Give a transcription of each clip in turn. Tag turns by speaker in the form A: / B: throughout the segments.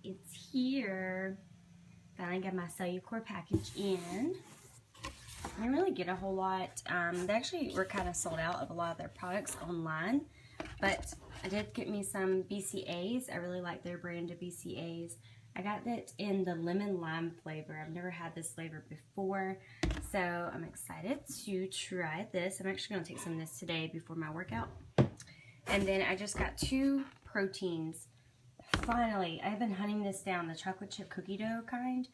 A: it's here. Finally got my Cellucor package in. I didn't really get a whole lot. They actually were kind of sold out of a lot of their products online, but I did get me some BCAs. I really like their brand of BCAs. I got that in the lemon lime flavor. I've never had this flavor before, so I'm excited to try this. I'm actually going to take some of this today before my workout. And then I just got 2 proteins. Finally, I've been hunting this down, the chocolate chip cookie dough kind.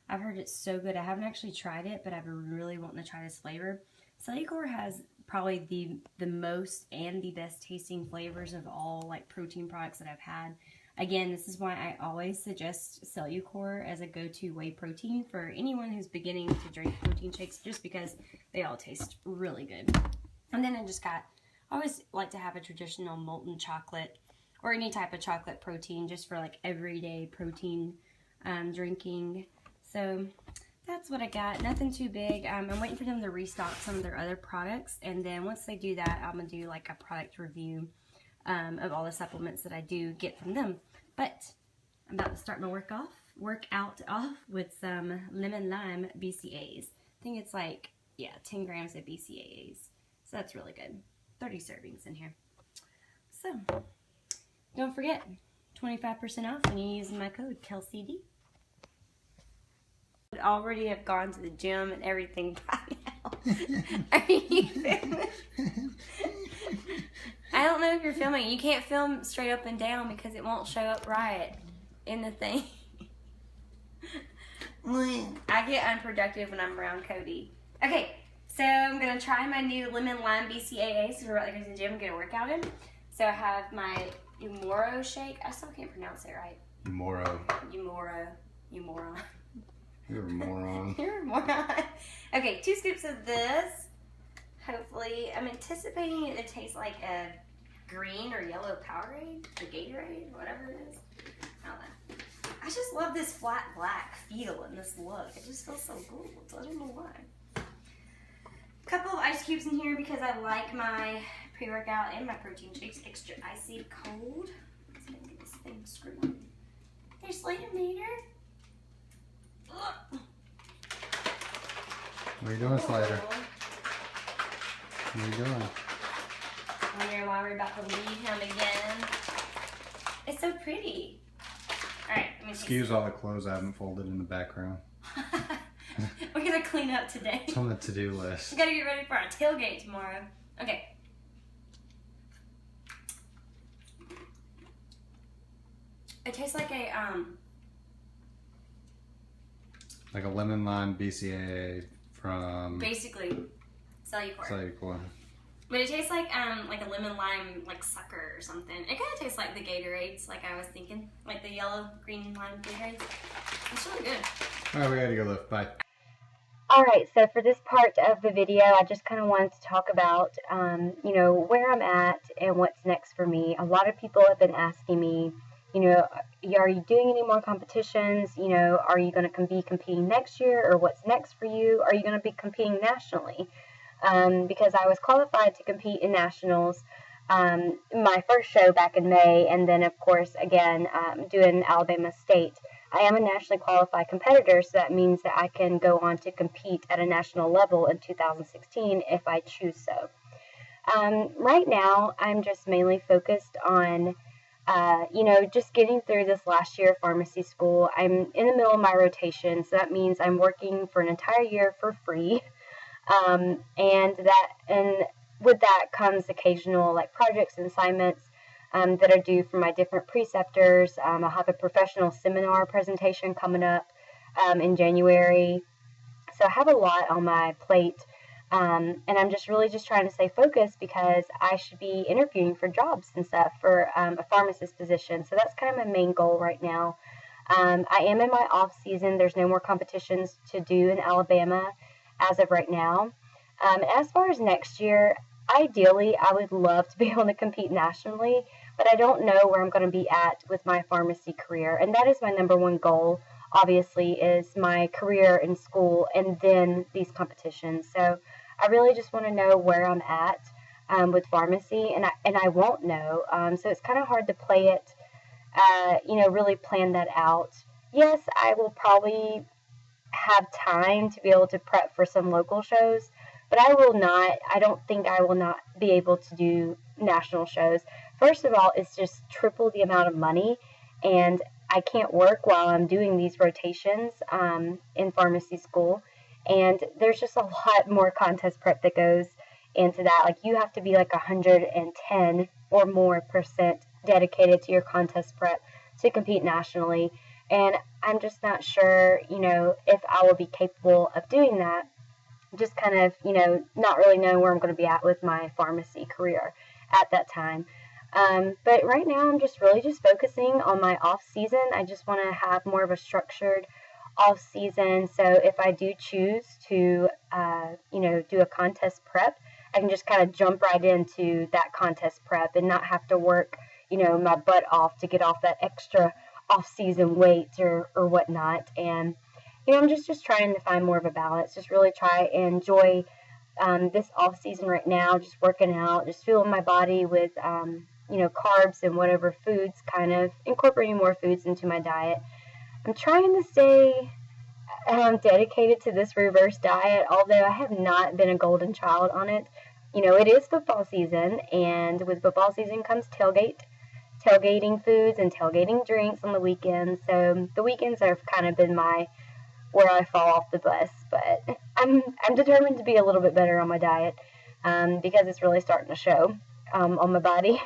A: I've heard it's so good. I haven't actually tried it, but I've been really wanting to try this flavor. Cellucor has probably the most and the best tasting flavors of all like protein products that I've had. Again, this is why I always suggest Cellucor as a go-to whey protein for anyone who's beginning to drink protein shakes, just because they all taste really good. And then I always like to have a traditional molten chocolate or any type of chocolate protein just for like everyday protein drinking. So that's what I got. Nothing too big. I'm waiting for them to restock some of their other products, and then once they do that, I'm going to do like a product review of all the supplements that I do get from them. But I'm about to start my workout off with some lemon lime BCAs. I think it's like, yeah, 10 grams of BCAAs. So that's really good. 30 servings in here. So don't forget, 25% off when you use my code KELCD. I already have gone to the gym and everything by now. Are you filming? I don't know if you're filming. You can't film straight up and down because it won't show up right in the thing. I get unproductive when I'm around Cody. Okay, so I'm going to try my new lemon lime BCAAs. So we're about to go to the gym and get a workout in. So I have my Umoro shake. I still can't pronounce it right.
B: Umoro.
A: You moron.
B: You're a moron.
A: You're a moron. Okay, 2 scoops of this. Hopefully, I'm anticipating it to taste like a green or yellow Powerade, the Gatorade, whatever it is. I don't know. I just love this flat black feel and this look. It just feels so cool. So I don't know why. A couple of ice cubes in here because I like my pre-workout and my protein shakes extra icy cold. Let's get this thing screwed on. There's Slater-Meter.
B: What are you doing, Slider? What are you doing?
A: Wondering why we're about to leave him again. It's so pretty. Alright, let me
B: excuse all the clothes I haven't folded in the background.
A: We're gonna clean up today.
B: It's on the to-do list.
A: We gotta get ready for our tailgate tomorrow. Okay. It tastes like a
B: like a lemon lime BCAA from
A: basically
B: Cellucor.
A: But it tastes like a lemon lime like sucker or something. It kind of tastes like the Gatorades, like I was thinking, like the yellow green lime Gatorades. It's really good.
B: All right, we gotta go lift. Bye.
C: Alright, so for this part of the video, I just kind of wanted to talk about, you know, where I'm at and what's next for me. A lot of people have been asking me, you know, are you doing any more competitions? You know, are you going to be competing next year, or what's next for you? Are you going to be competing nationally? Because I was qualified to compete in nationals, my first show back in May, and then of course, again, doing Alabama State. I am a nationally qualified competitor, so that means that I can go on to compete at a national level in 2016 if I choose so. Right now, I'm just mainly focused on, you know, just getting through this last year of pharmacy school. I'm in the middle of my rotation, so that means I'm working for an entire year for free. And with that comes occasional like projects and assignments that are due from my different preceptors. I'll have a professional seminar presentation coming up in January. So I have a lot on my plate, and I'm just really just trying to stay focused because I should be interviewing for jobs and stuff for a pharmacist position. So that's kind of my main goal right now. I am in my off season. There's no more competitions to do in Alabama as of right now. As far as next year, ideally, I would love to be able to compete nationally, but I don't know where I'm going to be at with my pharmacy career. And that is my number one goal, obviously, is my career in school and then these competitions. So I really just want to know where I'm at with pharmacy, and I won't know. So it's kind of hard to play it really plan that out. Yes, I will probably have time to be able to prep for some local shows, but I don't think I will not be able to do national shows. First of all, it's just triple the amount of money, and I can't work while I'm doing these rotations in pharmacy school, and there's just a lot more contest prep that goes into that. Like, you have to be like 110 or more percent dedicated to your contest prep to compete nationally, and I'm just not sure, if I will be capable of doing that. Just kind of, not really knowing where I'm going to be at with my pharmacy career at that time. But right now, I'm just really just focusing on my off season. I just want to have more of a structured off season. So if I do choose to, do a contest prep, I can just kind of jump right into that contest prep and not have to work, my butt off to get off that extra off-season weight or whatnot. And I'm just trying to find more of a balance, just really try and enjoy this off-season right now, just working out, just fueling my body with carbs and whatever foods, kind of incorporating more foods into my diet. I'm trying to stay dedicated to this reverse diet, although I have not been a golden child on it. It is football season, and with football season comes tailgating foods and tailgating drinks on the weekends. So the weekends have kind of been where I fall off the bus, but I'm determined to be a little bit better on my diet because it's really starting to show on my body.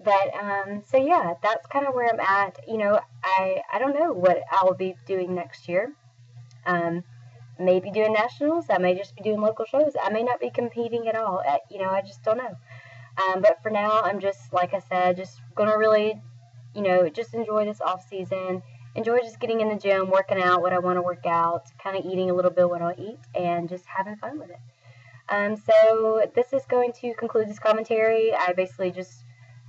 C: But so yeah, that's kind of where I'm at. I don't know what I will be doing next year. Maybe doing nationals. I may just be doing local shows. I may not be competing at all. I just don't know. But for now, I'm just, like I said, just going to really, just enjoy this off season. Enjoy just getting in the gym, working out what I want to work out, kind of eating a little bit what I eat, and just having fun with it. So this is going to conclude this commentary. I basically just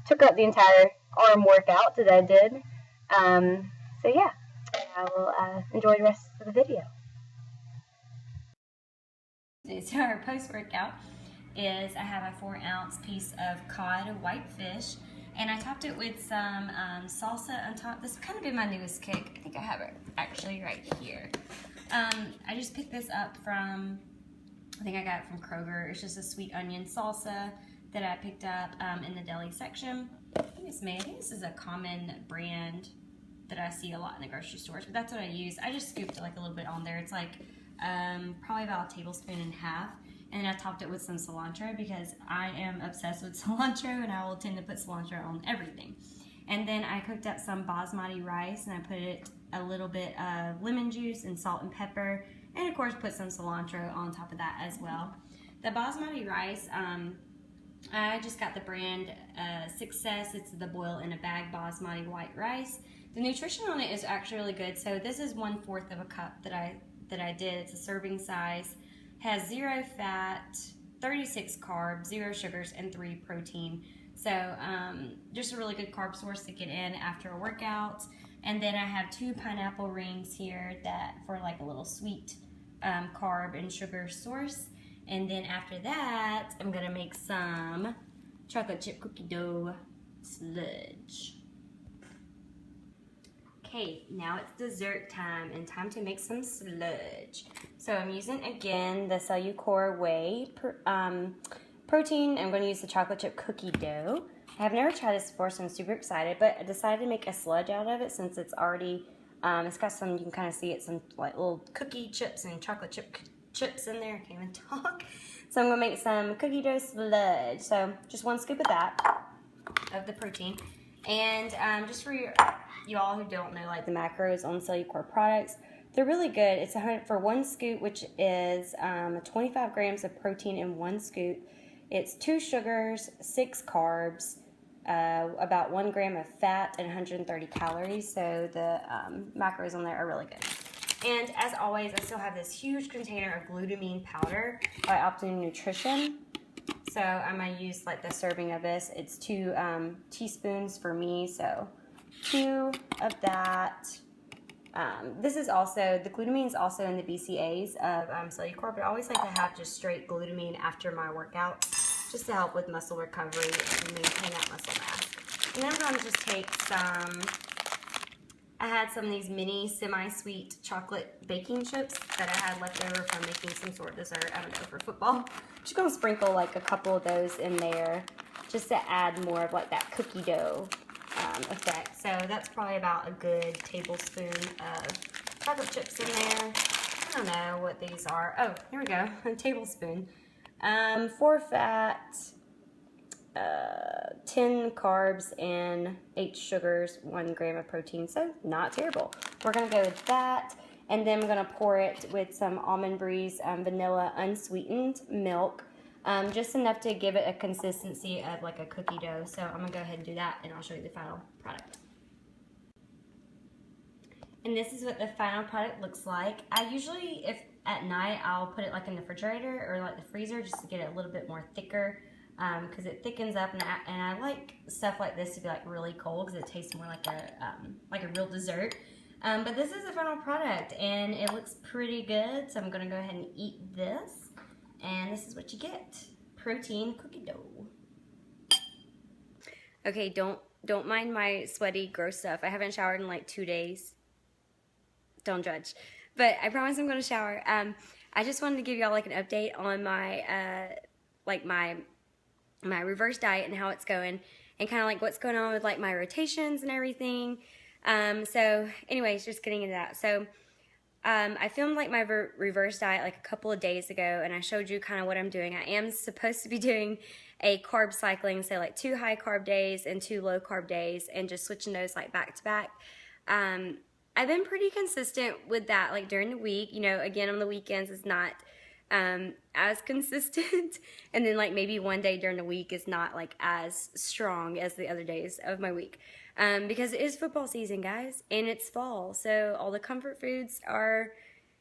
C: took up the entire arm workout that I did. So yeah, I will enjoy the rest of the video.
A: So our post-workout is I have a 4-ounce piece of cod whitefish, and I topped it with some salsa on top. This has kind of been my newest kick. I think I have it actually right here. I just picked this up from, I think I got it from Kroger. It's just a sweet onion salsa that I picked up in the deli section. I think this is a common brand that I see a lot in the grocery stores, but that's what I use. I just scooped like a little bit on there. It's like probably about a tablespoon and a half. And I topped it with some cilantro because I am obsessed with cilantro, and I will tend to put cilantro on everything. And then I cooked up some basmati rice, and I put it a little bit of lemon juice and salt and pepper, and of course put some cilantro on top of that as well. The basmati rice, I just got the brand Success. It's the boil in a bag basmati white rice. The nutrition on it is actually really good. So this is 1/4 of a cup that I did. It's a serving size. Has 0 fat, 36 carbs, 0 sugars, and 3 protein. So just a really good carb source to get in after a workout. And then I have 2 pineapple rings here that for like a little sweet carb and sugar source. And then after that, I'm gonna make some chocolate chip cookie dough sludge. Okay, now it's dessert time and time to make some sludge. So I'm using, again, the Cellucor Whey protein. I'm going to use the chocolate chip cookie dough. I have never tried this before, so I'm super excited, but I decided to make a sludge out of it since it's already, it's got some, you can kind of see it, some like little cookie chips and chocolate chip chips in there. I can't even talk. So I'm going to make some cookie dough sludge. So just 1 scoop of that, of the protein. And just for y'all who don't know, like, the macros on Cellucor products, they're really good. It's for 1 scoop, which is 25 grams of protein in 1 scoop. It's 2 sugars, 6 carbs, about 1 gram of fat, and 130 calories. So the macros on there are really good. And as always, I still have this huge container of glutamine powder by Optimum Nutrition. So I'm going to use like the serving of this. It's 2 teaspoons for me, so 2 of that. This is also, the glutamine is also in the BCAAs of Cellucor, but I always like to have just straight glutamine after my workout, just to help with muscle recovery and maintain that muscle mass. And then I'm going to just take some, I had some of these mini semi-sweet chocolate baking chips that I had left over from making some sort of dessert, I don't know, for football. Just going to sprinkle like a couple of those in there just to add more of like that cookie dough effect. So that's probably about a good tablespoon of chocolate chips in there. I don't know what these are. Oh, here we go, a tablespoon. 4 fat, 10 carbs, and 8 sugars, 1 gram of protein, so not terrible. We're gonna go with that, and then I'm gonna pour it with some Almond Breeze vanilla unsweetened milk, just enough to give it a consistency of like a cookie dough. So I'm gonna go ahead and do that, and I'll show you the final product. And this is what the final product looks like. I usually, if at night, I'll put it like in the refrigerator or like the freezer just to get it a little bit more thicker, because it thickens up, and I like stuff like this to be like really cold because it tastes more like a real dessert. But this is the final product, and it looks pretty good, so I'm gonna go ahead and eat this, and this is what you get: protein cookie dough. Okay, don't mind my sweaty, gross stuff. I haven't showered in like 2 days. Don't judge, but I promise I'm gonna shower. I just wanted to give y'all like an update on my my reverse diet and how it's going, and kind of like what's going on with like my rotations and everything. So anyways, just getting into that. So I filmed like my reverse diet like a couple of days ago, and I showed you kind of what I'm doing. I am supposed to be doing a carb cycling, so like 2 high carb days and 2 low carb days, and just switching those like back to back. I've been pretty consistent with that, like during the week. You know, again, on the weekends it's not as consistent, and then like maybe one day during the week is not like as strong as the other days of my week, because it is football season, guys, and it's fall, so all the comfort foods are,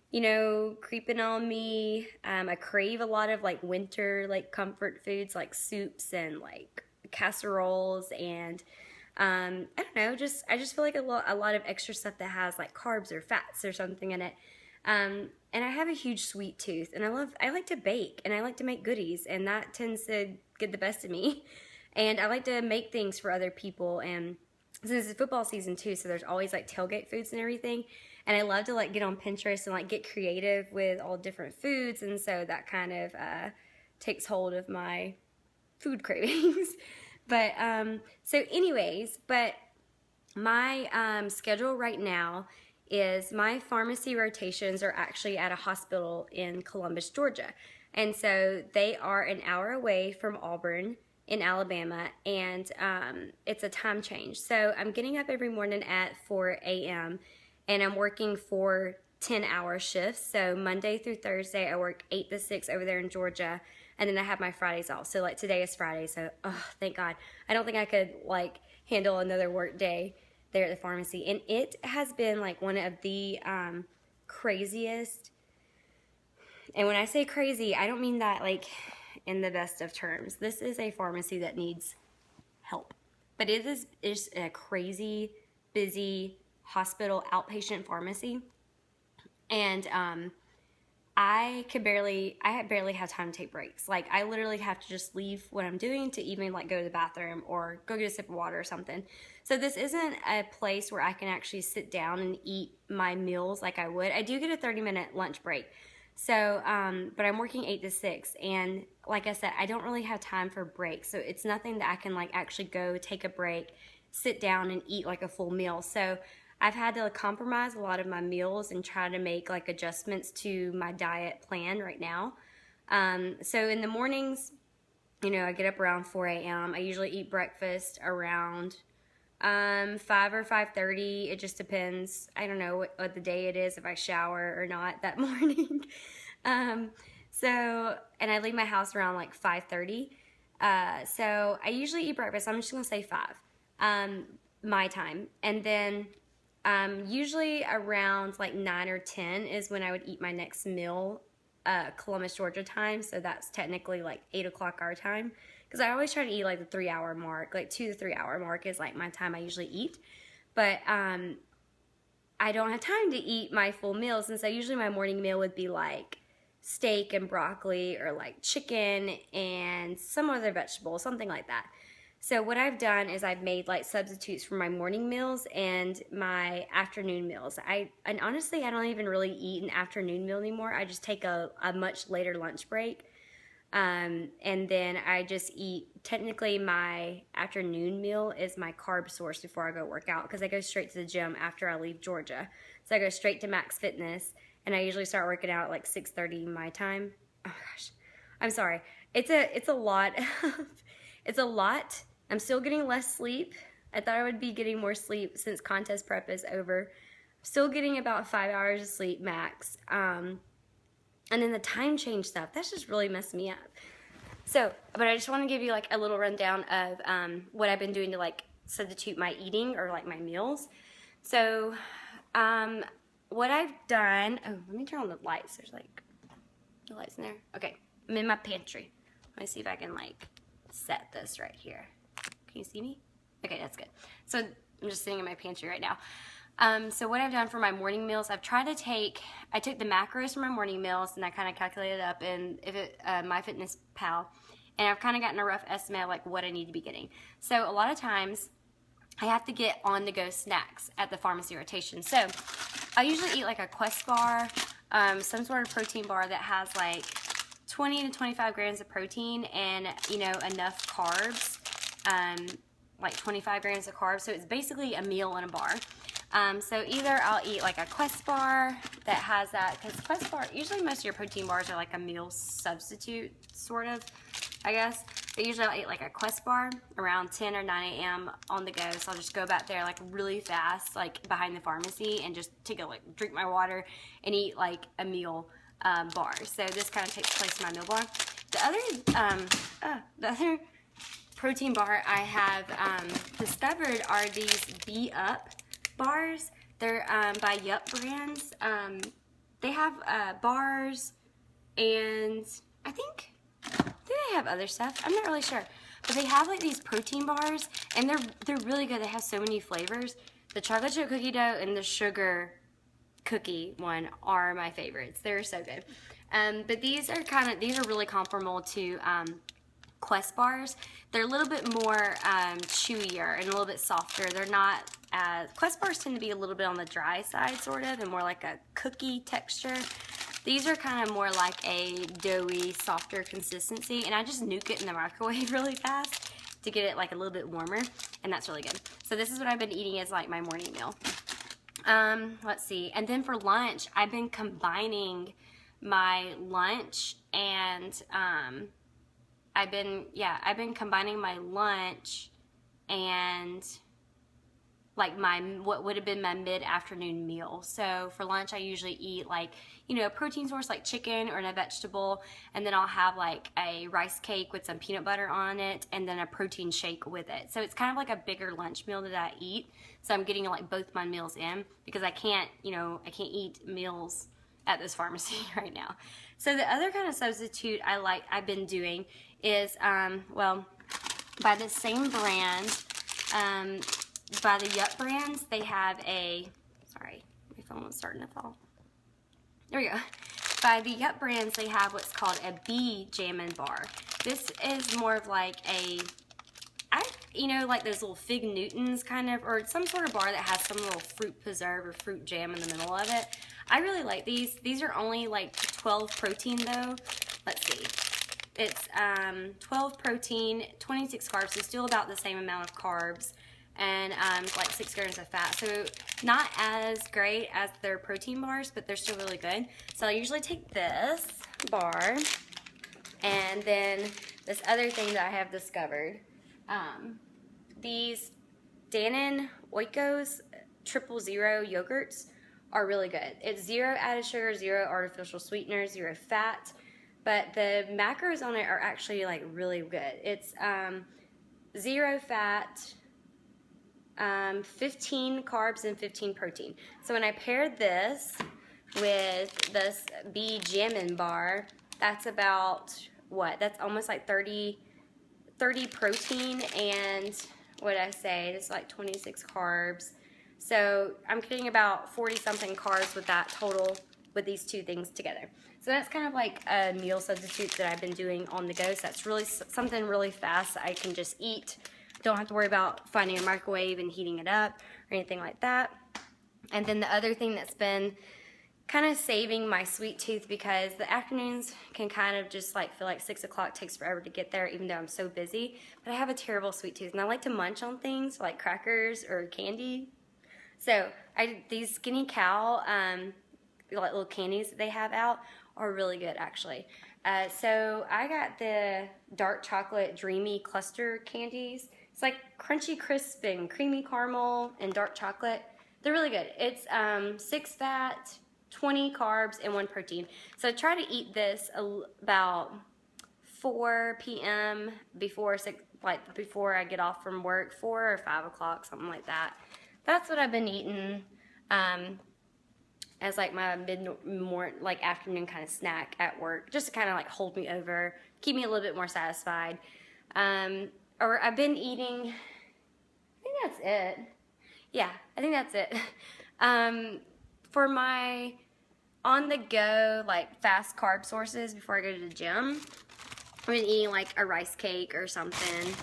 A: you know, creeping on me. I crave a lot of like winter like comfort foods like soups and like casseroles, and I don't know, I just feel like a lot of extra stuff that has like carbs or fats or something in it. And I have a huge sweet tooth, and I like to bake, and I like to make goodies, and that tends to get the best of me. And I like to make things for other people, and since it's football season too, so there's always like tailgate foods and everything. And I love to like get on Pinterest and like get creative with all different foods, and so that kind of takes hold of my food cravings. But so anyways, but my schedule right now is my pharmacy rotations are actually at a hospital in Columbus, Georgia. And so they are an hour away from Auburn in Alabama, and it's a time change. So I'm getting up every morning at 4 a.m. and I'm working 4 10-hour shifts. So Monday through Thursday, I work 8 to 6 over there in Georgia, and then I have my Fridays off. So like today is Friday, so oh, thank God. I don't think I could like handle another work day there at the pharmacy. And it has been like one of the craziest, and when I say crazy, I don't mean that like in the best of terms. This is a pharmacy that needs help, but it is a crazy busy hospital outpatient pharmacy, and I barely have time to take breaks. Like I literally have to just leave what I'm doing to even like go to the bathroom or go get a sip of water or something. So this isn't a place where I can actually sit down and eat my meals like I would. I do get a 30-minute lunch break. So, but I'm working 8 to 6, and like I said, I don't really have time for breaks. So it's nothing that I can like actually go take a break, sit down and eat like a full meal. So I've had to compromise a lot of my meals and try to make like adjustments to my diet plan right now. So in the mornings, you know, I get up around 4 a.m. I usually eat breakfast around 5 or 5:30. It just depends. I don't know what the day it is, if I shower or not that morning. So, and I leave my house around like 5:30. So I usually eat breakfast. I'm just gonna say 5, my time, and then usually around like 9 or 10 is when I would eat my next meal, Columbus, Georgia time. So that's technically like 8 o'clock our time. Because I always try to eat like the 3-hour mark, like 2 to 3 hour mark is like my time I usually eat. But I don't have time to eat my full meals, and so usually my morning meal would be like steak and broccoli, or like chicken and some other vegetable, something like that. So what I've done is I've made like substitutes for my morning meals and my afternoon meals. And honestly, I don't even really eat an afternoon meal anymore. I just take a much later lunch break. And then I just eat, technically my afternoon meal is my carb source before I go work out, because I go straight to the gym after I leave Georgia. So I go straight to Max Fitness, and I usually start working out at like 6:30 my time. Oh gosh, I'm sorry. It's a lot. It's a lot. I'm still getting less sleep. I thought I would be getting more sleep since contest prep is over. I'm still getting about 5 hours of sleep max. And then the time change stuff, that's just really messed me up. So, but I just want to give you like a little rundown of what I've been doing to like substitute my eating or like my meals. So, what I've done, oh, let me turn on the lights. There's like the lights in there. Okay, I'm in my pantry. Let me see if I can like set this right here. Can you see me? Okay, that's good. So I'm just sitting in my pantry right now. So what I've done for my morning meals, I took the macros for my morning meals, and I kind of calculated up in MyFitnessPal, and I've kind of gotten a rough estimate of like what I need to be getting. So a lot of times I have to get on-the-go snacks at the pharmacy rotation. So I usually eat like a Quest bar, some sort of protein bar that has like 20 to 25 grams of protein and, you know, enough carbs, like 25 grams of carbs. So it's basically a meal in a bar. So either I'll eat like a Quest bar that has that, because Quest bar, usually most of your protein bars are like a meal substitute, sort of, I guess. But usually I'll eat like a Quest bar around 10 or 9 a.m. on the go. So I'll just go back there like really fast, like behind the pharmacy, and just drink my water and eat like a meal bar. So this kind of takes place in my meal bar. The other protein bar I have discovered are these Be Up bars. They're by Yup Brands. They have bars, and I think they have other stuff. I'm not really sure, but they have like these protein bars, and they're really good. They have so many flavors. The chocolate chip cookie dough and the sugar cookie one are my favorites. They're so good. But these are really comparable to Quest bars. They're a little bit more chewier and a little bit softer. They're not as, Quest bars tend to be a little bit on the dry side, sort of, and more like a cookie texture. These are kind of more like a doughy, softer consistency, and I just nuke it in the microwave really fast to get it like a little bit warmer, and that's really good. So this is what I've been eating as like my morning meal. Let's see, and then for lunch, I've been combining my lunch and I've been combining my lunch and like what would have been my mid-afternoon meal. So for lunch, I usually eat like, you know, a protein source like chicken or a vegetable, and then I'll have like a rice cake with some peanut butter on it, and then a protein shake with it. So it's kind of like a bigger lunch meal that I eat. So I'm getting like both my meals in, because I can't eat meals at this pharmacy right now. So the other kind of substitute I've been doing is, well, by the same brand, by the Yup Brands, they have sorry, my phone was starting to fall. There we go. By the Yup Brands, they have what's called a Bee Jammin' Bar. This is more of like like those little Fig Newtons kind of, or some sort of bar that has some little fruit preserve or fruit jam in the middle of it. I really like these. These are only like 12 protein though. Let's see. It's 12 protein, 26 carbs, so still about the same amount of carbs, and like 6 grams of fat. So not as great as their protein bars, but they're still really good. So I usually take this bar, and then this other thing that I have discovered. These Dannon Oikos 000 yogurts are really good. It's 0 added sugar, 0 artificial sweeteners, 0 fat, but the macros on it are actually like really good. It's 0 fat, 15 carbs, and 15 protein. So when I paired this with this Bee Jammin' bar, that's about what? That's almost like 30 protein and what I say, it's like 26 carbs. So I'm getting about 40 something carbs with that total, with these two things together. So that's kind of like a meal substitute that I've been doing on the go. So that's really something really fast that I can just eat don't have to worry about finding a microwave and heating it up or anything like that. And then the other thing that's been kind of saving my sweet tooth, because the afternoons can kind of just like feel like 6 o'clock takes forever to get there, even though I'm so busy. But I have a terrible sweet tooth, and I like to munch on things like crackers or candy. So these Skinny Cow like little candies that they have out are really good, actually. So I got the dark chocolate dreamy cluster candies. It's like crunchy crisp and creamy caramel and dark chocolate. They're really good. It's 6 fat, 20 carbs, and 1 protein. So try to eat this about 4 p.m. before I get off from work, 4 or 5 o'clock, something like that. That's what I've been eating as like my like afternoon kind of snack at work, just to kind of like hold me over, keep me a little bit more satisfied. Or I've been eating, I think that's it. Yeah, I think that's it. For my on-the-go, like, fast carb sources before I go to the gym, I've been eating, like, a rice cake or something,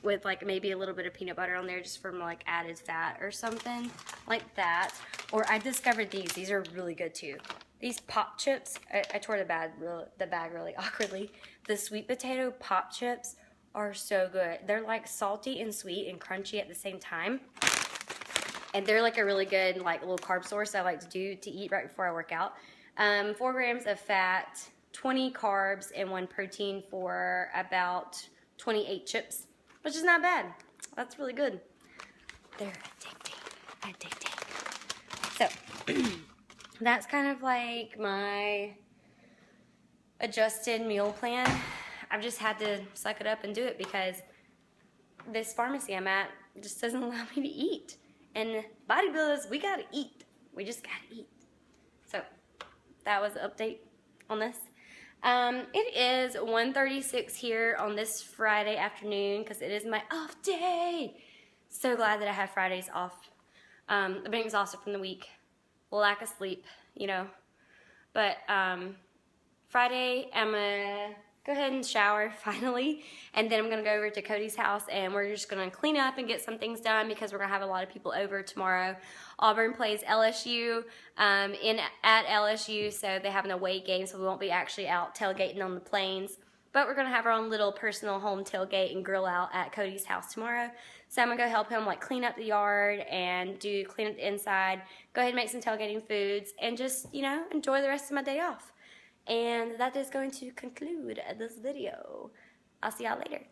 A: with, like, maybe a little bit of peanut butter on there just for, like, added fat or something like that. Or I discovered these. These are really good, too. These pop chips, I tore the bag really awkwardly. The sweet potato pop chips are so good. They're, like, salty and sweet and crunchy at the same time. And they're like a really good like little carb source I like to eat right before I work out. 4 grams of fat, 20 carbs, and 1 protein for about 28 chips, which is not bad. That's really good. They're addicting. So that's kind of like my adjusted meal plan. I've just had to suck it up and do it because this pharmacy I'm at just doesn't allow me to eat. And bodybuilders, we gotta eat. We just gotta eat. So that was the update on this. It is 1:36 here on this Friday afternoon because it is my off day. So glad that I have Fridays off. I've been exhausted from the week. Lack of sleep, you know. But Friday, I'm gonna go ahead and shower finally, and then I'm gonna go over to Cody's house and we're just gonna clean up and get some things done because we're gonna have a lot of people over tomorrow. Auburn plays LSU at LSU, so they have an away game, so we won't be actually out tailgating on the plains, but we're gonna have our own little personal home tailgate and grill out at Cody's house tomorrow. So I'm gonna go help him like clean up the yard and clean up the inside, go ahead and make some tailgating foods, and just, you know, enjoy the rest of my day off. And that is going to conclude this video. I'll see y'all later.